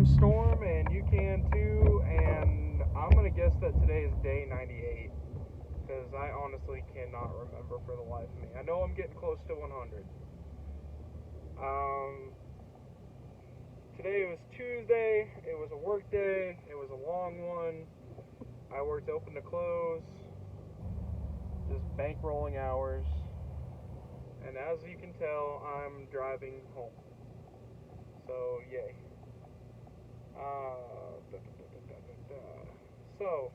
I'm Storm, and you can too, and I'm going to guess that today is day 98, because I honestly cannot remember for the life of me. I know I'm getting close to 100. Today was Tuesday, it was a work day, it was a long one. I worked open to close, just bankrolling hours, and as you can tell, I'm driving home. So, yay. So,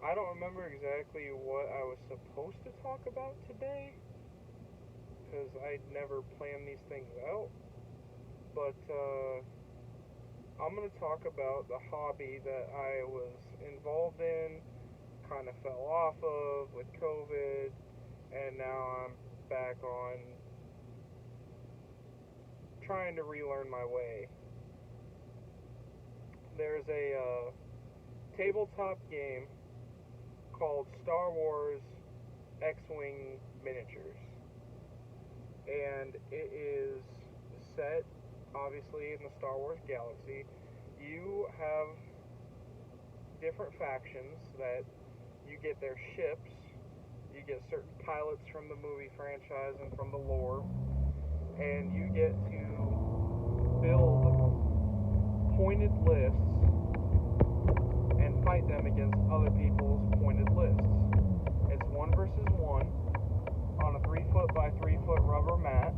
I don't remember exactly what I was supposed to talk about today, because I never plan these things out, but I'm going to talk about the hobby that I was involved in, kind of fell off of with COVID, and now I'm back on trying to relearn my way. There's a tabletop game called Star Wars X-Wing Miniatures, and it is set obviously in the Star Wars galaxy. You have different factions that you get their ships, you get certain pilots from the movie franchise and from the lore, and you get to build pointed lists and fight them against other people's pointed lists. It's 1 versus 1 on a 3-foot by 3-foot rubber mat.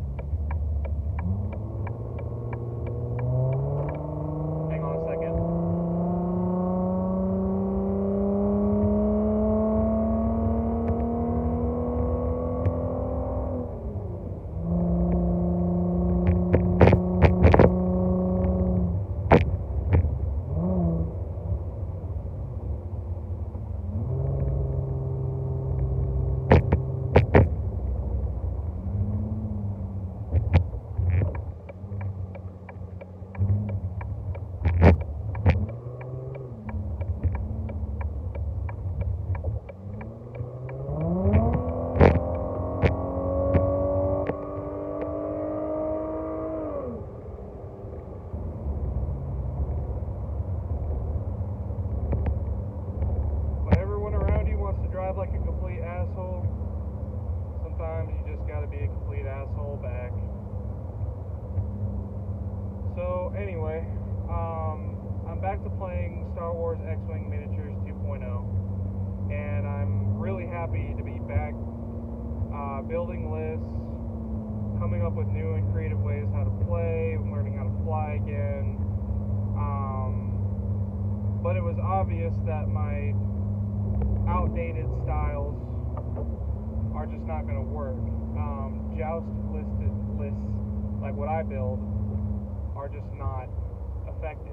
Hang on a second. When everyone around you wants to drive like a complete asshole, sometimes you just gotta be a complete asshole back. So anyway, I'm back to playing Star Wars X-Wing Miniatures 2.0, and I'm really happy to be back building lists, coming up with new and creative ways how to play, learning how to fly again. But it was obvious that my outdated styles are just not going to work. Joust lists, like what I build, are just not effective.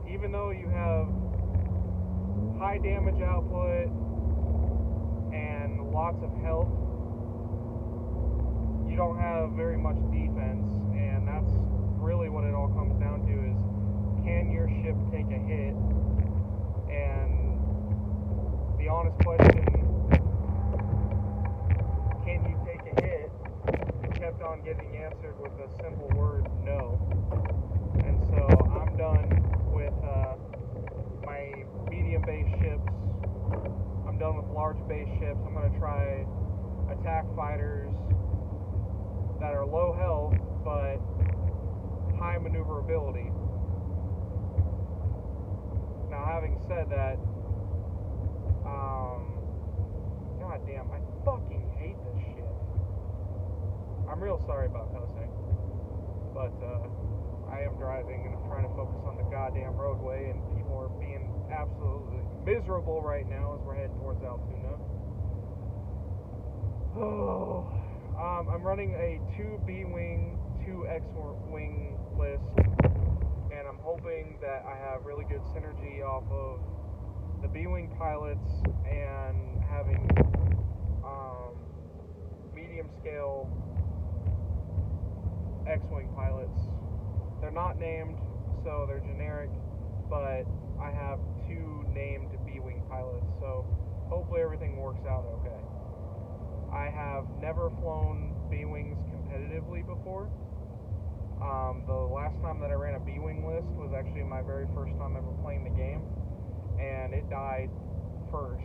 Even though you have high damage output and lots of health, you don't have very much defense, and that's really what it all comes down to is, can your ship take a hit? And the honest question, can you take a hit, kept on getting answered with a simple word, no. And so I'm done with my medium base ships. I'm done with large base ships. I'm going to try attack fighters that are low health but high maneuverability. Now, having said that, god damn, I fucking hate this shit. I'm real sorry about cussing, but I am driving and I'm trying to focus on the goddamn roadway, and people are being absolutely miserable right now as we're heading towards Altoona. Oh, I'm running a 2 B-Wing, 2 X-Wing list, and I'm hoping that I have really good synergy off of the B-Wing pilots and having medium scale X-Wing pilots. They're not named, so they're generic, but I have 2 named B-Wing pilots, so hopefully everything works out okay. I have never flown B-Wings competitively before. The last time that I ran a B-Wing list was actually my very first time ever playing the game, and it died first.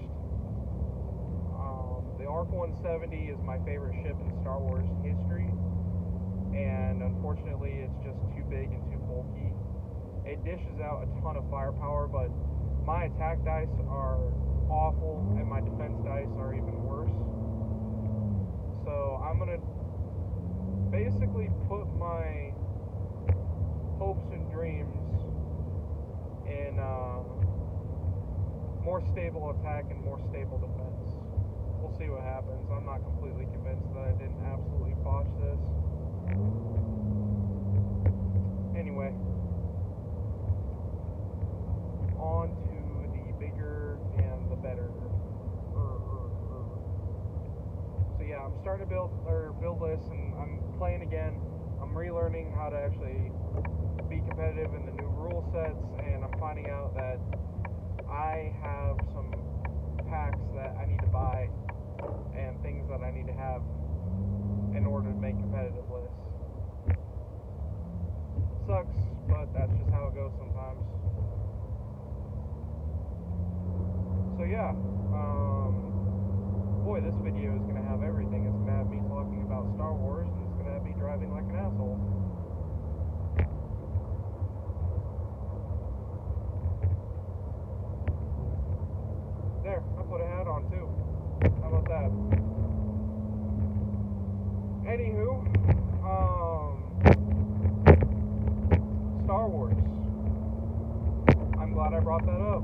The ARC-170 is my favorite ship in Star Wars history, and unfortunately it's just too big and too bulky. It dishes out a ton of firepower, but my attack dice are awful, and my defense dice are even worse. So I'm going to basically put my hopes and dreams in more stable attack and more stable defense. We'll see what happens. I'm not completely convinced that I didn't absolutely botch this. Anyway, on to the bigger and the better. So yeah, I'm starting to build lists, and I'm playing again. I'm relearning how to actually be competitive in the new rule sets, and I'm finding out that I have some packs that I need to buy and things that I need to have in order to make competitive lists. Sucks, but that's just how it goes sometimes. So yeah, boy, this video is going to have everything. It's going to have me talking about Star Wars, and it's going to have me driving like an asshole. There, I put a hat on too. How about that? Anywho, Star Wars. I'm glad I brought that up.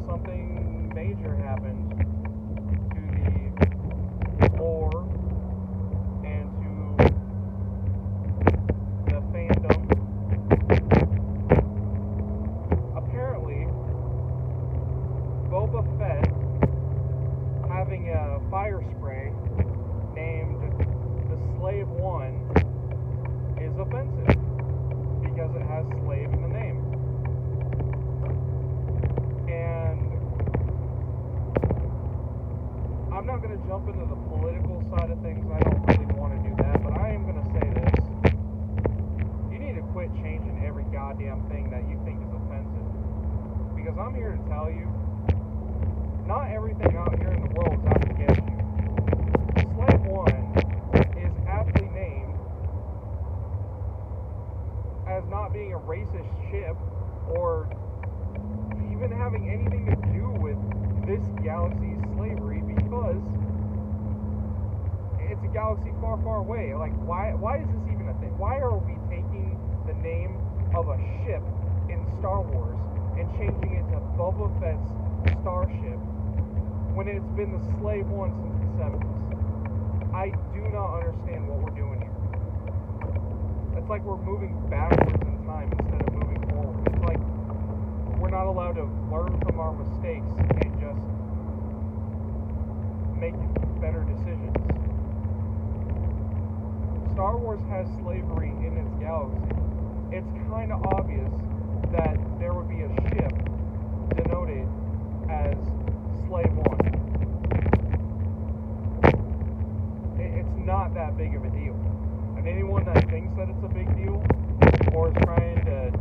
Something major happened to the lore and to the fandom. Apparently, Boba Fett having a fire spray named the Slave One is offensive because it has slave in the name. And I'm not going to jump into the political side of things. I don't really want to do that, but I am going to say this. You need to quit changing every goddamn thing that you think is offensive. Because I'm here to tell you, not everything out here in the world is out to get you. Slave One is aptly named as not being a racist ship or even having anything to do with this galaxy's slavery, because it's a galaxy far, far away. Like, why is this even a thing? Why are we taking the name of a ship in Star Wars and changing it to Boba Fett's starship when it's been the Slave One since the 70s? I do not understand what we're doing here. It's like we're moving backwards in time instead of moving forward. It's like we're not allowed to learn from our mistakes and just make better decisions. Star Wars has slavery in its galaxy. It's kind of obvious that there would be a ship denoted as Slave One. It's not that big of a deal. And anyone that thinks that it's a big deal or is trying to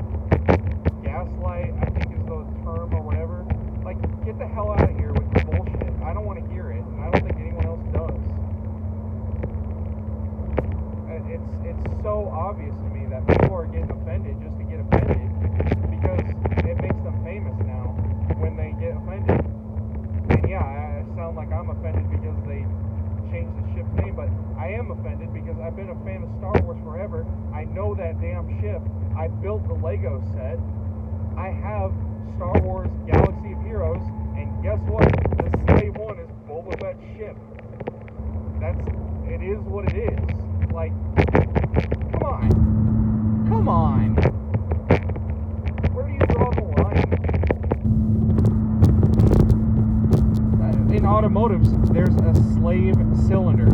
gaslight, I think is the term or whatever, like, get the hell out of here with the bullshit. I don't want to hear it, and I don't think anyone else does. It's so obvious to me that people are getting offended just to get offended because it makes them famous now when they get offended. And yeah, I sound like I'm offended because they changed the ship's name, but I am offended because I've been a fan of Star Wars forever. I know that damn ship. I built the Lego set. I have Star Wars Galaxy of Heroes, and guess what? The Slave One is Boba Fett's ship. It is what it is. Like, come on. Come on. Where do you draw the line? In automotives, there's a slave cylinder.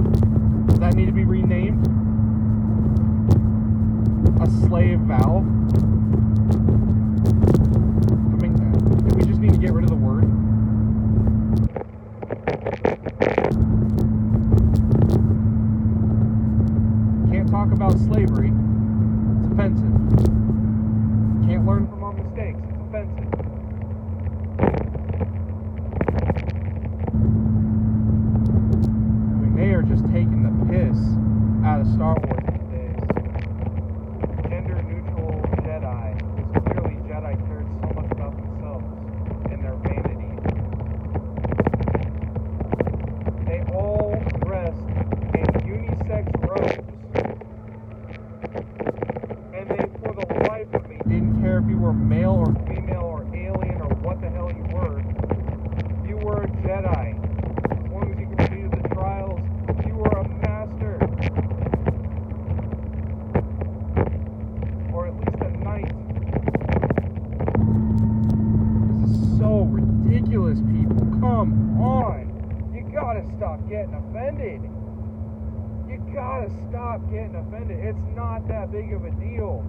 Does that need to be renamed? A slave valve? I mean, do we just need to get rid of the word? Can't talk about slavery. It's offensive. if you were male or female or alien or what the hell you were a Jedi. As long as you completed the trials, you were a master. Or at least a knight. This is so ridiculous, people. Come on. You gotta stop getting offended. You gotta stop getting offended. It's not that big of a deal.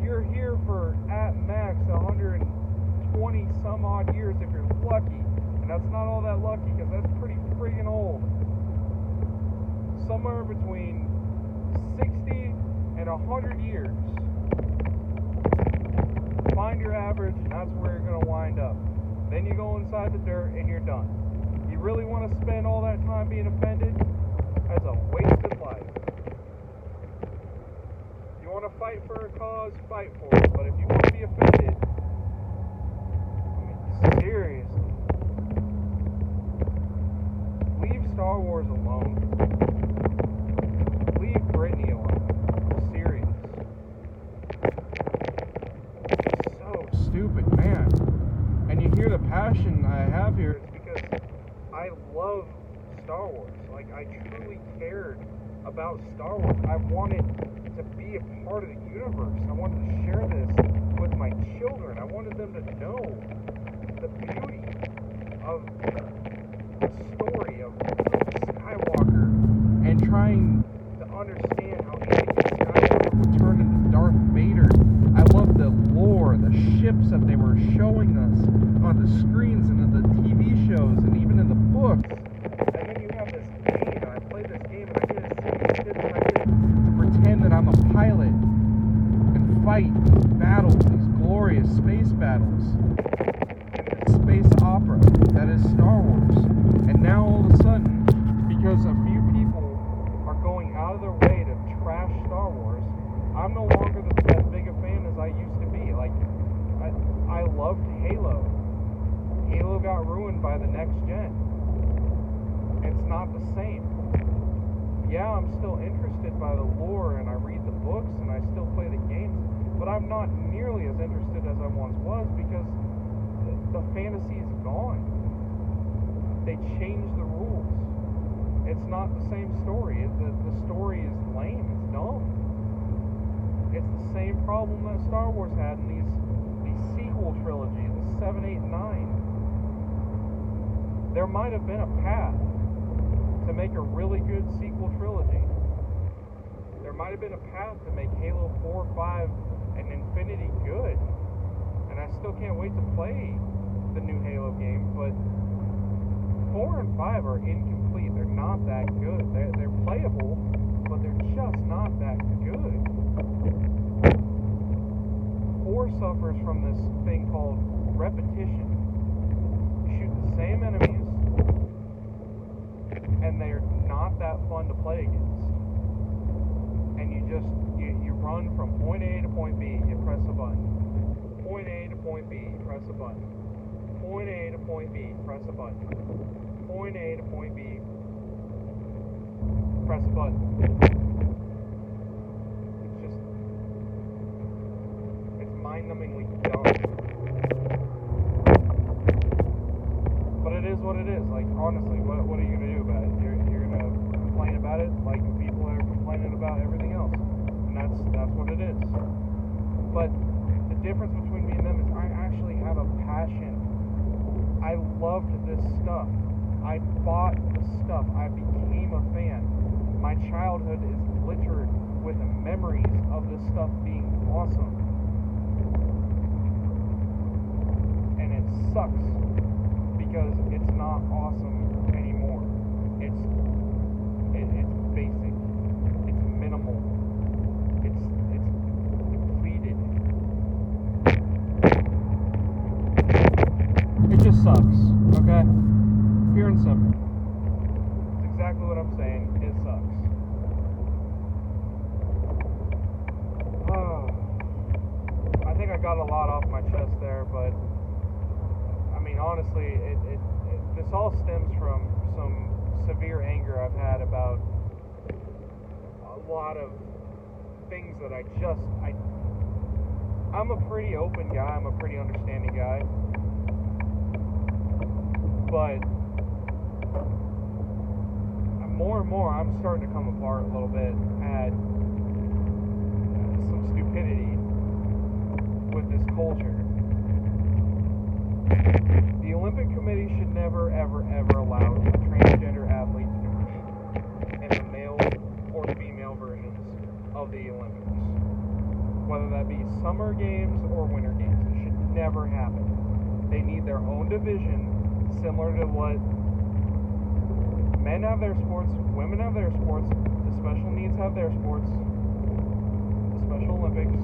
You're here for, at max, 120 some odd years if you're lucky. And that's not all that lucky, because that's pretty friggin' old. Somewhere between 60 and 100 years. Find your average, and that's where you're going to wind up. Then you go inside the dirt, and you're done. You really want to spend all that time being offended? That's a wasted life. You want to fight for a cause? Fight for it. But if you want to be offended, I mean, seriously. Leave Star Wars alone. Leave Britney alone. I'm serious. It's so stupid, man. And you hear the passion I have here. It's because I love Star Wars. Like, I truly cared about Star Wars. I wanted to be a part of the universe. I wanted to share this with my children. I wanted them to know the beauty of the story of Skywalker and trying to understand how Anakin Skywalker would turn into Darth Vader. I love the lore, the ships that they were showing us on the screens and in the TV shows and even in the books. And then you have this game, and I played this game, and I get to see these ships, and I get to pretend that I'm a pilot and fight battles, these glorious space battles. Space opera that is Star Wars. And now all of a sudden, because a few people are going out of their way to trash Star Wars, I'm no longer as big a fan as I used to be. Like, I loved Halo. Halo got ruined by the next gen. It's not the same. Yeah, I'm still interested by the lore, and I read the books, and I still play the games, but I'm not nearly as interested as I once was, because the fantasy is gone. They changed the rules. It's not the same story. The story is lame. It's dumb. It's the same problem that Star Wars had in these sequel trilogies, the 7, 8, and 9. There might have been a path to make a really good sequel trilogy. There might have been a path to make Halo 4, 5, and Infinity good. And I still can't wait to play the new Halo game, but 4 and 5 are incomplete. They're not that good. They're playable, but they're just not that good. 4 suffers from this thing called repetition. You shoot the same enemies, and they're not that fun to play against. And you run from point A to point B, you press a button. Point A to point B, press a button. Point A to point B, press a button. Point A to point B, press a button. It's mind-numbingly dumb. But it is what it is. Like, honestly, what are you going to do about it? You're going to complain about it like people are complaining about everything else. And that's what it is. But the difference between me and them is I actually have a passion. I loved this stuff. I bought the stuff. I became a fan. My childhood is littered with memories of this stuff being awesome. And it sucks because it's not awesome anymore. It's basic. It's minimal. It's depleted. It just sucks, okay? Pure and simple. It's exactly what I'm saying. It sucks. I think I got a lot off my chest there, but I mean, honestly, this all stems from some severe anger I've had about a lot of things that I I'm a pretty open guy, I'm a pretty understanding guy, but more and more I'm starting to come apart a little bit at some stupidity with this culture. The Olympic Committee should never, ever, ever allow transgender athletes to compete in the male or female versions of the Olympics. Whether that be summer games or winter games, it should never happen. They need their own division, similar to what men have their sports, women have their sports, the special needs have their sports, the Special Olympics,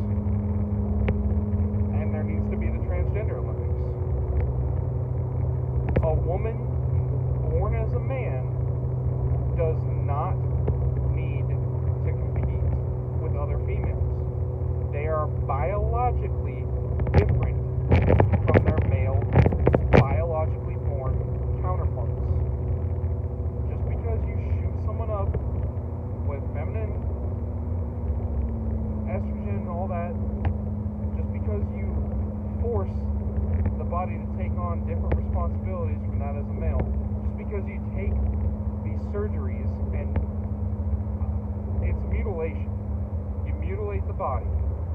and there needs to be the Transgender Olympics. A woman born as a man does not need to compete with other females. They are biologically different from their male, biologically born counterparts. Just because you shoot someone up with feminine estrogen and all that, just because you force the body to take on different responsibilities from that as a male, just because you take these surgeries and it's mutilation. You mutilate the body.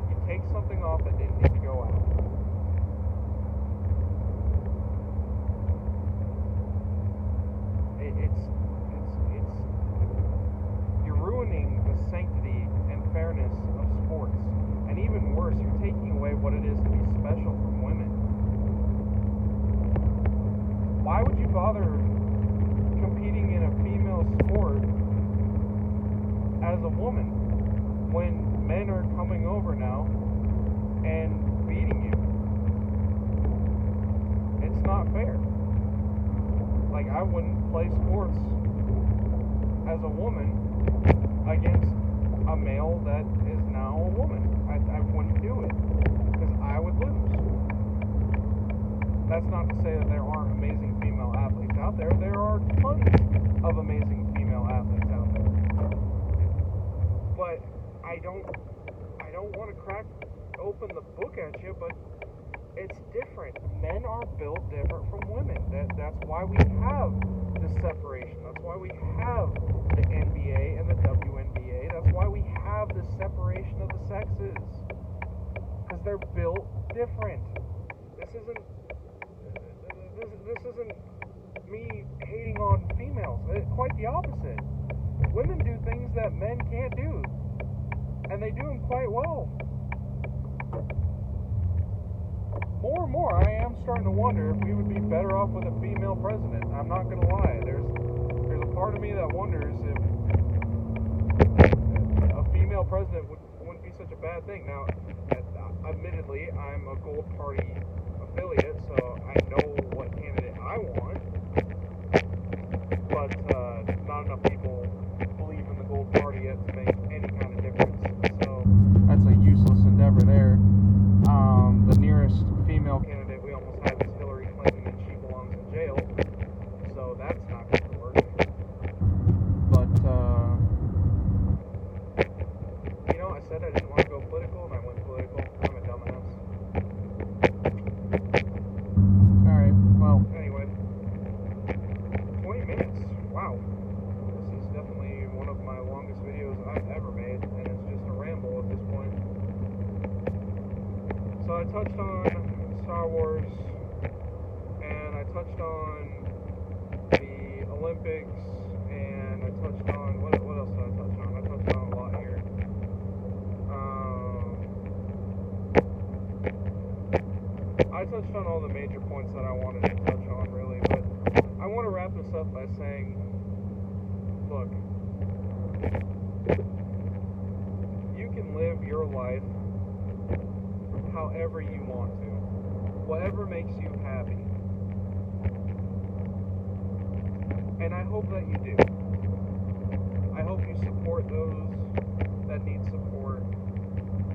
You take something off that didn't need to go out. You're ruining the sanctity and fairness of sports. And even worse, you're taking away what it is to be special from women. Why would you bother competing in a female sport as a woman when men are coming over now and beating you? It's not fair. Like, I wouldn't play sports as a woman against a male that is now a woman. I wouldn't do it because I would lose. That's not to say that there aren't amazing female athletes out there. There are tons of amazing female athletes out there. But I don't want to crack open the book at you, but it's different. Men are built different from women. That's why we have the separation. That's why we have the NBA and the WNBA. That's why we have the separation of the sexes. Because they're built different. This isn't me hating on females. It's quite the opposite. Women do things that men can't do. And they do them quite well. More and more, I am starting to wonder if we would be better off with a female president. I'm not going to lie. There's a part of me that wonders if a female president wouldn't be such a bad thing. Now, admittedly, I'm a Gold Party affiliate, so I know what candidate I want. But not enough people believe in the Gold Party yet to make any kind of difference. So that's a useless endeavor there. The nearest female candidate we almost have is Hillary Clinton, and she belongs in jail. So that's not going to work. But, I said I didn't want to go political, and I went political. I'm a dumbass. Alright, well, anyway. 20 minutes. Wow. This is definitely one of my longest videos I've ever made, and it's just a ramble at this point. So I touched on Star Wars, and I touched on the Olympics, and I touched on, what else did I touch on? I touched on a lot here. I touched on all the major points that I wanted to touch on, really, but I want to wrap this up by saying, look, you can live your life however you want to, whatever makes you happy, and I hope that you do. I hope you support those that need support.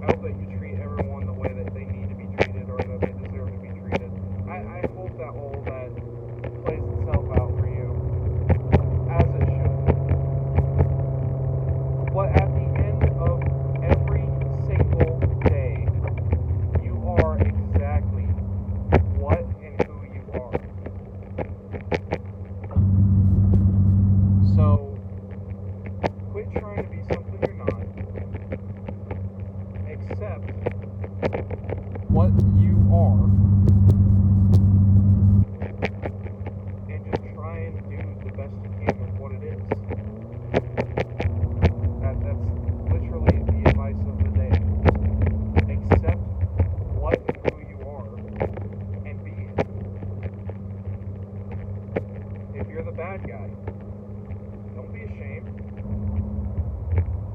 I hope that you treat everyone the way that they need to be treated or that they deserve to be treated. I hope that all that plays itself out for you as it should. But at the end of every single day, you accept what you are and just try and do the best you can with what it is. That's literally the advice of the day. Accept what and who you are and be it. If you're the bad guy, don't be ashamed.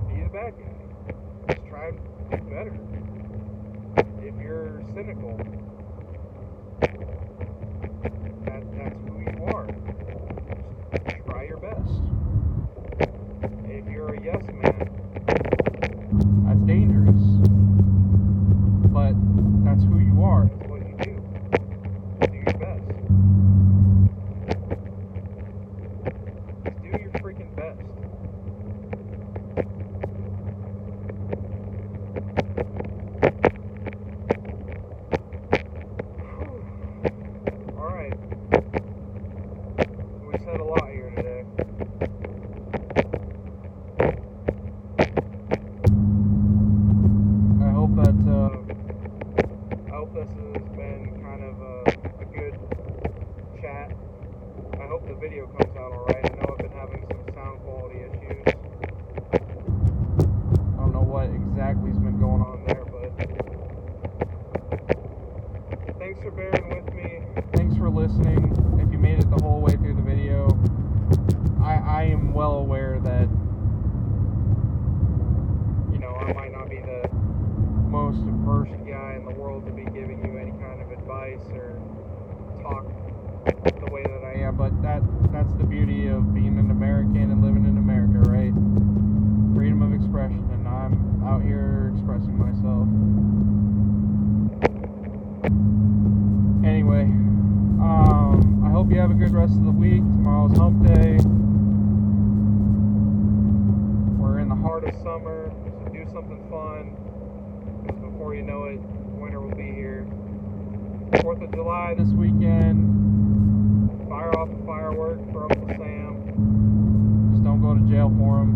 Be the bad guy. Just try and do better. If you're cynical, that's who you are. Just try your best. If you're a yes man, that's dangerous. But that's who you are. that's what you do. Do your best. Just do your freaking best. Alright. We said a lot here today. I hope that I hope this has been kind of a good chat. I hope the video comes out alright. I know I've been having some sound quality issues. I don't know what exactly's been going on there, but thanks for bearing with me. Thanks for listening. If you made it the whole way through the video, I am well aware that, you know, I might not be the most versed guy in the world to be giving you any kind of advice or talk the way that I am. am, but that's the beauty of being an American and living in America, right? Freedom of expression, and I'm out here expressing myself. Anyway, I hope you have a good rest of the week. Tomorrow's hump day. We're in the heart of summer, so do something fun, because before you know it, winter will be here. 4th of July This weekend, fire off a firework for Uncle Sam. just don't go to jail for them.